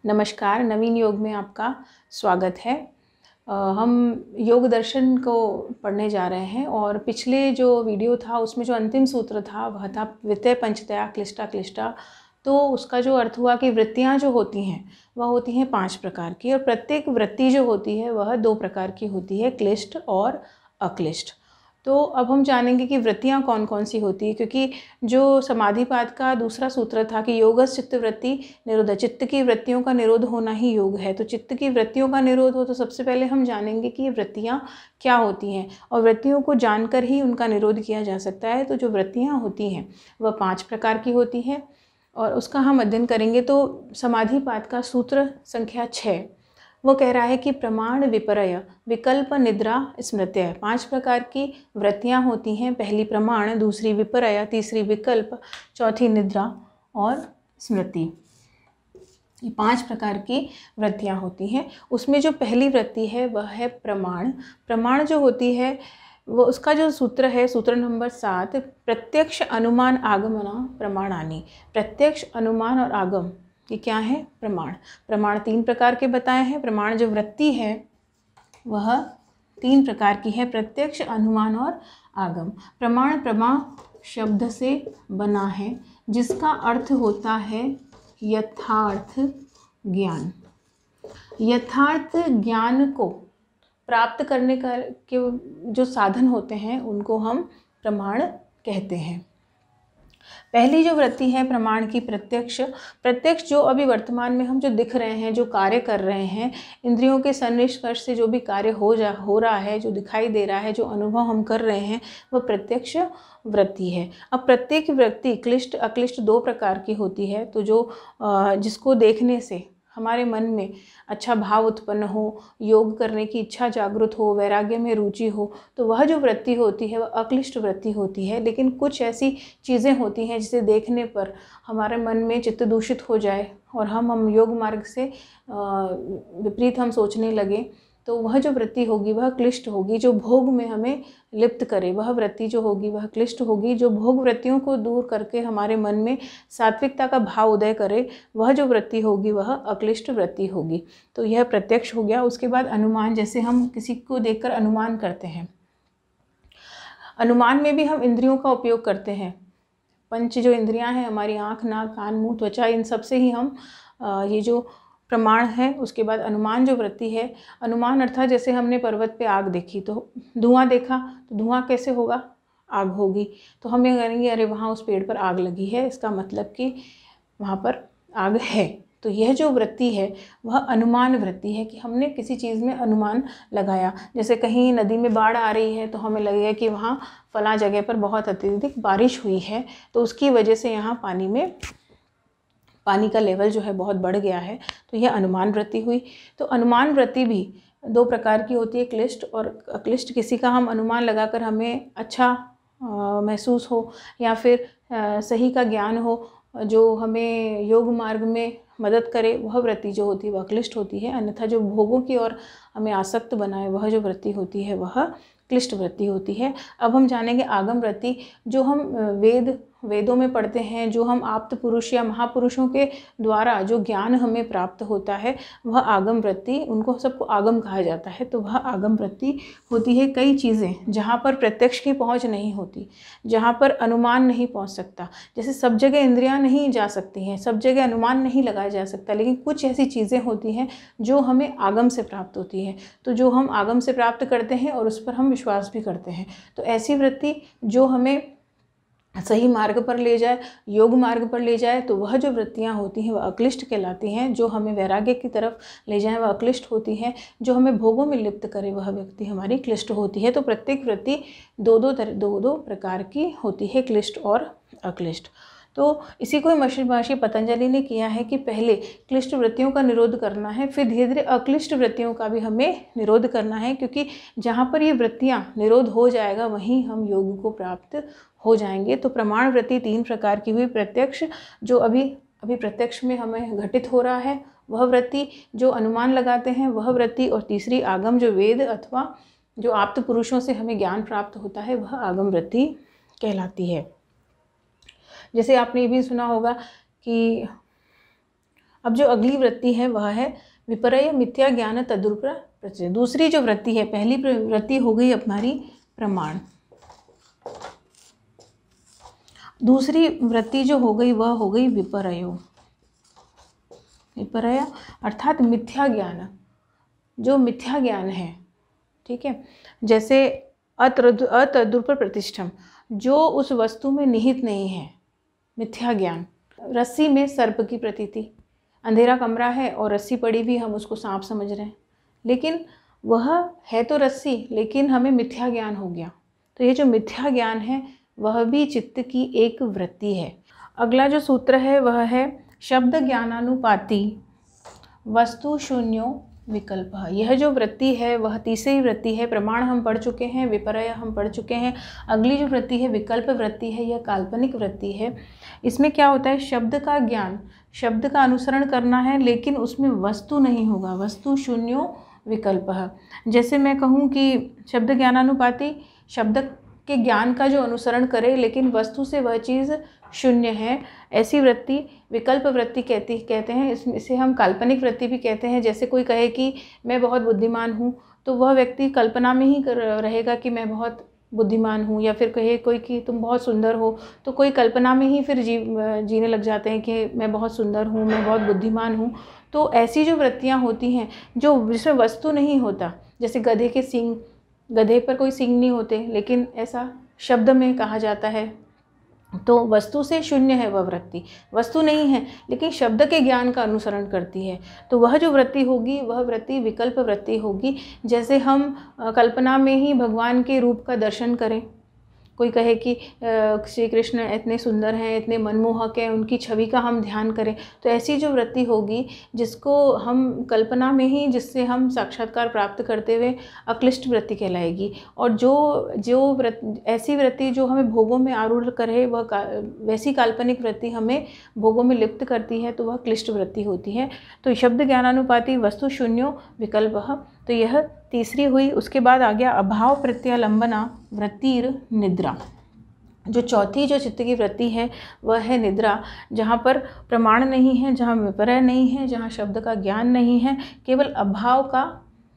नमस्कार, नवीन योग में आपका स्वागत है। हम योग दर्शन को पढ़ने जा रहे हैं और पिछले जो वीडियो था उसमें जो अंतिम सूत्र था वह था वित्तय पंचतया क्लिष्टा क्लिष्टा। तो उसका जो अर्थ हुआ कि वृत्तियाँ जो होती हैं वह होती हैं 5 प्रकार की और प्रत्येक वृत्ति जो होती है वह 2 प्रकार की होती है, क्लिष्ट और अक्लिष्ट। तो अब हम जानेंगे कि वृत्तियाँ कौन कौन सी होती है, क्योंकि जो समाधिपाद का दूसरा सूत्र था कि योगस् चित्त वृत्ति निरोध, चित्त की वृत्तियों का निरोध होना ही योग है। तो चित्त की वृत्तियों का निरोध हो तो सबसे पहले हम जानेंगे कि ये वृत्तियाँ क्या होती हैं और वृत्तियों को जानकर ही उनका निरोध किया जा सकता है। तो जो वृत्तियाँ होती हैं वह 5 प्रकार की होती हैं और उसका हम अध्ययन करेंगे। तो समाधिपाद का सूत्र संख्या 6 वो कह रहा है कि प्रमाण विपर्य विकल्प निद्रा स्मृत्य 5 प्रकार की वृत्तियाँ होती हैं। पहली प्रमाण, दूसरी विपर्य, तीसरी विकल्प, चौथी निद्रा और स्मृति। ये 5 प्रकार की वृत्तियाँ होती हैं। उसमें जो पहली वृत्ति है वह है प्रमाण। प्रमाण जो होती है वो उसका जो सूत्र है, सूत्र नंबर 7, प्रत्यक्ष अनुमान आगमना प्रमाणानि। प्रत्यक्ष अनुमान और आगम ये क्या है? प्रमाण। प्रमाण 3 प्रकार के बताए हैं। प्रमाण जो वृत्ति है वह 3 प्रकार की है, प्रत्यक्ष, अनुमान और आगम। प्रमाण प्रमा शब्द से बना है जिसका अर्थ होता है यथार्थ ज्ञान। यथार्थ ज्ञान को प्राप्त करने का के जो साधन होते हैं उनको हम प्रमाण कहते हैं। पहली जो वृत्ति है प्रमाण की प्रत्यक्ष। प्रत्यक्ष जो अभी वर्तमान में हम जो दिख रहे हैं, जो कार्य कर रहे हैं, इंद्रियों के सन्निष्कर्ष से जो भी कार्य हो रहा है, जो दिखाई दे रहा है, जो अनुभव हम कर रहे हैं, वह प्रत्यक्ष वृत्ति है। अब प्रत्येक वृत्ति क्लिष्ट अक्लिष्ट 2 प्रकार की होती है। तो जो जिसको देखने से हमारे मन में अच्छा भाव उत्पन्न हो, योग करने की इच्छा जागृत हो, वैराग्य में रुचि हो, तो वह जो वृत्ति होती है वह अक्लिष्ट वृत्ति होती है। लेकिन कुछ ऐसी चीज़ें होती हैं जिसे देखने पर हमारे मन में चित्त दूषित हो जाए और हम योग मार्ग से विपरीत हम सोचने लगे, तो वह जो वृत्ति होगी वह क्लिष्ट होगी। जो भोग में हमें लिप्त करे वह वृत्ति जो होगी वह क्लिष्ट होगी। जो भोग वृत्तियों को दूर करके हमारे मन में सात्विकता का भाव उदय करे वह जो वृत्ति होगी वह अक्लिष्ट वृत्ति होगी। तो यह प्रत्यक्ष हो गया। उसके बाद अनुमान, जैसे हम किसी को देखकर अनुमान करते हैं। अनुमान में भी हम इंद्रियों का उपयोग करते हैं। पंच जो इंद्रियां हैं हमारी, आँख, नाक, कान, मुँह, त्वचा, इन सब से ही हम ये जो प्रमाण है। उसके बाद अनुमान जो वृत्ति है, अनुमान अर्थात जैसे हमने पर्वत पे आग देखी तो धुआं देखा, तो धुआं कैसे होगा? आग होगी। तो हम ये करेंगे अरे वहाँ उस पेड़ पर आग लगी है, इसका मतलब कि वहाँ पर आग है। तो यह जो वृत्ति है वह अनुमान वृत्ति है कि हमने किसी चीज़ में अनुमान लगाया। जैसे कहीं नदी में बाढ़ आ रही है तो हमें लगेगा कि वहाँ फलां जगह पर बहुत अत्यधिक बारिश हुई है, तो उसकी वजह से यहाँ पानी का लेवल जो है बहुत बढ़ गया है, तो यह अनुमान वृत्ति हुई। तो अनुमान वृत्ति भी 2 प्रकार की होती है, क्लिष्ट और अक्लिष्ट। किसी का हम अनुमान लगाकर हमें अच्छा महसूस हो या फिर सही का ज्ञान हो जो हमें योग मार्ग में मदद करे, वह वृत्ति जो होती है वह क्लिष्ट होती है। अन्यथा जो भोगों की ओर हमें आसक्त बनाए वह जो वृत्ति होती है वह क्लिष्ट वृत्ति होती है। अब हम जानेंगे आगम वृत्ति। जो हम वेदों में पढ़ते हैं, जो हम आप्त पुरुष या महापुरुषों के द्वारा जो ज्ञान हमें प्राप्त होता है वह आगम वृत्ति, उनको सबको आगम कहा जाता है। तो वह आगम वृत्ति होती है। कई चीज़ें जहाँ पर प्रत्यक्ष की पहुँच नहीं होती, जहाँ पर अनुमान नहीं पहुँच सकता, जैसे सब जगह इंद्रियाँ नहीं जा सकती हैं, सब जगह अनुमान नहीं लगाया जा सकता, लेकिन कुछ ऐसी चीज़ें होती हैं जो हमें आगम से प्राप्त होती हैं। तो जो हम आगम से प्राप्त करते हैं और उस पर हम विश्वास भी करते हैं, तो ऐसी वृत्ति जो हमें सही मार्ग पर ले जाए, योग मार्ग पर ले जाए, तो वह जो वृत्तियाँ होती हैं वह अक्लिष्ट कहलाती हैं। जो हमें वैराग्य की तरफ ले जाए वह अक्लिष्ट होती हैं। जो हमें भोगों में लिप्त करे वह व्यक्ति हमारी क्लिष्ट होती है। तो प्रत्येक वृत्ति दो प्रकार की होती है, क्लिष्ट और अक्लिष्ट। तो इसी को महर्षि पतंजलि ने किया है कि पहले क्लिष्ट वृत्तियों का निरोध करना है, फिर धीरे धीरे अक्लिष्ट वृत्तियों का भी हमें निरोध करना है, क्योंकि जहाँ पर ये वृत्तियाँ निरोध हो जाएगा वहीं हम योग को प्राप्त हो जाएंगे। तो प्रमाण वृत्ति 3 प्रकार की हुई। प्रत्यक्ष जो अभी प्रत्यक्ष में हमें घटित हो रहा है वह वृत्ति, जो अनुमान लगाते हैं वह वृत्ति, और तीसरी आगम जो वेद अथवा जो आप्त पुरुषों से हमें ज्ञान प्राप्त होता है वह आगम वृत्ति कहलाती है। जैसे आपने ये भी सुना होगा कि अब जो अगली वृत्ति है वह है विपर्य मिथ्या ज्ञान तदुपर प्रचय। दूसरी जो वृत्ति है, पहली वृत्ति हो गई हमारी प्रमाण, दूसरी वृत्ति जो हो गई वह हो गई विपर्यो। विपर्य अर्थात मिथ्या ज्ञान, जो मिथ्या ज्ञान है, ठीक है। जैसे अतदुपर प्रतिष्ठम, जो उस वस्तु में निहित नहीं है, मिथ्या ज्ञान। रस्सी में सर्प की प्रतीति, अंधेरा कमरा है और रस्सी पड़ी भी, हम उसको सांप समझ रहे हैं, लेकिन वह है तो रस्सी, लेकिन हमें मिथ्या ज्ञान हो गया। तो ये जो मिथ्या ज्ञान है वह भी चित्त की एक वृत्ति है। अगला जो सूत्र है वह है शब्द ज्ञानानुपाती वस्तु शून्यो विकल्प। यह जो वृत्ति है वह तीसरी वृत्ति है। प्रमाण हम पढ़ चुके हैं, विपर्य हम पढ़ चुके हैं। अगली जो वृत्ति है विकल्प वृत्ति है, यह काल्पनिक वृत्ति है। इसमें क्या होता है, शब्द का ज्ञान, शब्द का अनुसरण करना है, लेकिन उसमें वस्तु नहीं होगा, वस्तु शून्यो विकल्प। जैसे मैं कहूँ कि शब्द ज्ञानानुपाती, शब्द के ज्ञान का जो अनुसरण करे लेकिन वस्तु से वह चीज़ शून्य है, ऐसी वृत्ति विकल्प वृत्ति कहते हैं। इसे हम काल्पनिक वृत्ति भी कहते हैं। जैसे कोई कहे कि मैं बहुत बुद्धिमान हूँ, तो वह व्यक्ति कल्पना में ही रहेगा कि मैं बहुत बुद्धिमान हूँ, या फिर कहे कोई कि तुम बहुत सुंदर हो, तो कोई कल्पना में ही फिर जीने लग जाते हैं कि मैं बहुत सुंदर हूँ, मैं बहुत बुद्धिमान हूँ। तो ऐसी जो वृत्तियाँ होती हैं जो जिसमें वस्तु नहीं होता, जैसे गधे के सींग, गधे पर कोई सींग नहीं होते, लेकिन ऐसा शब्द में कहा जाता है, तो वस्तु से शून्य है वह वृत्ति, वस्तु नहीं है लेकिन शब्द के ज्ञान का अनुसरण करती है। तो वह जो वृत्ति होगी वह वृत्ति विकल्प वृत्ति होगी। जैसे हम कल्पना में ही भगवान के रूप का दर्शन करें, कोई कहे कि श्री कृष्ण इतने सुंदर हैं, इतने मनमोहक हैं, उनकी छवि का हम ध्यान करें, तो ऐसी जो वृत्ति होगी जिसको हम कल्पना में ही, जिससे हम साक्षात्कार प्राप्त करते हुए अक्लिष्ट वृत्ति कहलाएगी। और जो ऐसी वृत्ति जो हमें भोगों में आरूढ़ करे, वह वैसी काल्पनिक वृत्ति हमें भोगों में लिप्त करती है, तो वह क्लिष्ट वृत्ति होती है। तो शब्द ज्ञानानुपाती वस्तु शून्यो विकल्प, तो यह तीसरी हुई। उसके बाद आ गया अभाव प्रत्यालंबना वृत्तिर निद्रा। जो चौथी जो चित्त की वृत्ति है वह है निद्रा, जहाँ पर प्रमाण नहीं है, जहाँ विपर्य नहीं है, जहाँ शब्द का ज्ञान नहीं है, केवल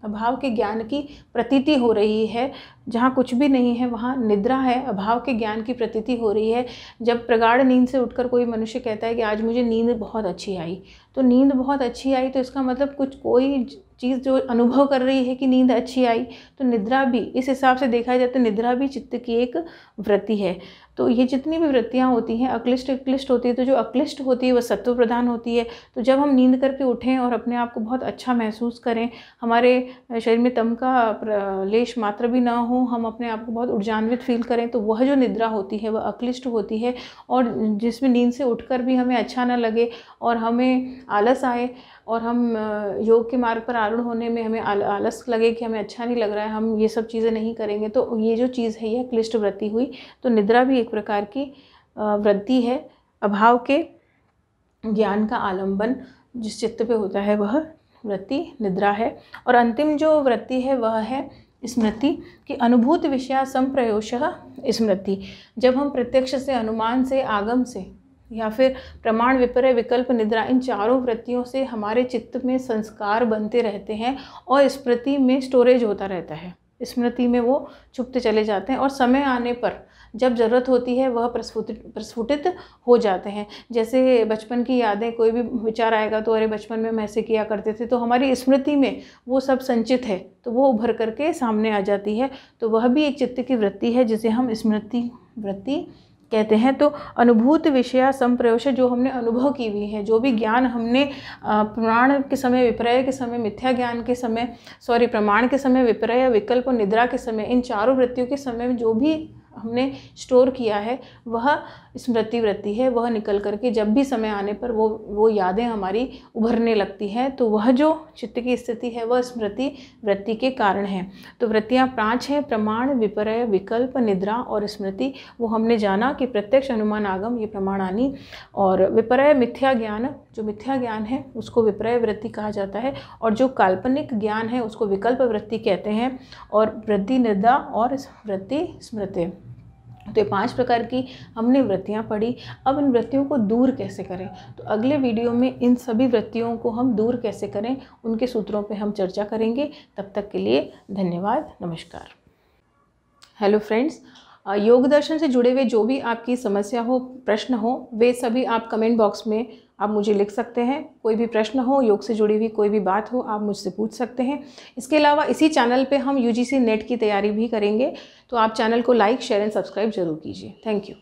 अभाव के ज्ञान की प्रतीति हो रही है। जहाँ कुछ भी नहीं है वहाँ निद्रा है, अभाव के ज्ञान की प्रतीति हो रही है। जब प्रगाढ़ नींद से उठकर कोई मनुष्य कहता है कि आज मुझे नींद बहुत अच्छी आई, तो नींद बहुत अच्छी आई तो इसका मतलब कोई चीज़ जो अनुभव कर रही है कि नींद अच्छी आई, तो निद्रा भी इस हिसाब से देखा जाए तो निद्रा भी चित्त की एक वृत्ति है। तो ये जितनी भी वृत्तियाँ होती हैं अक्लिष्ट होती है, तो जो अक्लिष्ट होती है वह सत्व प्रधान होती है। तो जब हम नींद करके उठें और अपने आप को बहुत अच्छा महसूस करें, हमारे शरीर में तम का लेश मात्र भी ना हो, हम अपने आप को बहुत ऊर्जान्वित फील करें, तो वह जो निद्रा होती है वह अक्लिष्ट होती है। और जिसमें नींद से उठकर भी हमें अच्छा ना लगे और हमें आलस आए, और हम योग के मार्ग पर आरूढ़ होने में हमें आलस लगे कि हमें अच्छा नहीं लग रहा है, हम ये सब चीज़ें नहीं करेंगे, तो ये जो चीज़ है यह क्लिष्ट वृत्ति हुई। तो निद्रा भी एक प्रकार की वृत्ति है। अभाव के ज्ञान का आलंबन जिस चित्त पे होता है वह वृत्ति निद्रा है। और अंतिम जो वृत्ति है वह है स्मृति की अनुभूत विषया संप्रयोषः स्मृति। जब हम प्रत्यक्ष से, अनुमान से, आगम से या फिर प्रमाण, विपर्य, विकल्प, निद्रा, इन चारों वृत्तियों से हमारे चित्त में संस्कार बनते रहते हैं और स्मृति में स्टोरेज होता रहता है, स्मृति में वो छुपते चले जाते हैं और समय आने पर जब ज़रूरत होती है वह प्रस्फुटित हो जाते हैं। जैसे बचपन की यादें, कोई भी विचार आएगा तो अरे बचपन में हम ऐसे किया करते थे, तो हमारी स्मृति में वो सब संचित है, तो वो उभर करके सामने आ जाती है। तो वह भी एक चित्त की वृत्ति है जिसे हम स्मृति वृत्ति कहते हैं। तो अनुभूत विषया संप्रयोष, जो हमने अनुभव की हुई है, जो भी ज्ञान हमने प्रमाण के समय, विपर्य के समय, मिथ्या ज्ञान के समय, प्रमाण के समय, विपर्य, विकल्प और निद्रा के समय, इन चारों वृत्तियों के समय में जो भी हमने स्टोर किया है वह स्मृति वृत्ति है। वह निकल करके जब भी समय आने पर वो यादें हमारी उभरने लगती हैं, तो वह जो चित्त की स्थिति है वह स्मृति वृत्ति के कारण है। तो वृत्तियाँ 5 हैं, प्रमाण, विपर्य, विकल्प, निद्रा और स्मृति। वो हमने जाना कि प्रत्यक्ष, अनुमान, आगम ये प्रमाणानी, और विपर्य मिथ्या ज्ञान, जो मिथ्या ज्ञान है उसको विपर्य वृत्ति कहा जाता है, और जो काल्पनिक ज्ञान है उसको विकल्प वृत्ति कहते हैं, और वृत्ति निद्रा और वृत्ति स्मृति। तो ये 5 प्रकार की हमने वृत्तियाँ पढ़ी। अब इन वृत्तियों को दूर कैसे करें, तो अगले वीडियो में इन सभी वृत्तियों को हम दूर कैसे करें उनके सूत्रों पे हम चर्चा करेंगे। तब तक के लिए धन्यवाद, नमस्कार। हेलो फ्रेंड्स, योग दर्शन से जुड़े हुए जो भी आपकी समस्या हो, प्रश्न हो, वे सभी आप कमेंट बॉक्स में आप मुझे लिख सकते हैं। कोई भी प्रश्न हो, योग से जुड़ी हुई कोई भी बात हो, आप मुझसे पूछ सकते हैं। इसके अलावा इसी चैनल पे हम UGC नेट की तैयारी भी करेंगे, तो आप चैनल को लाइक, शेयर एंड सब्सक्राइब जरूर कीजिए। Thank you.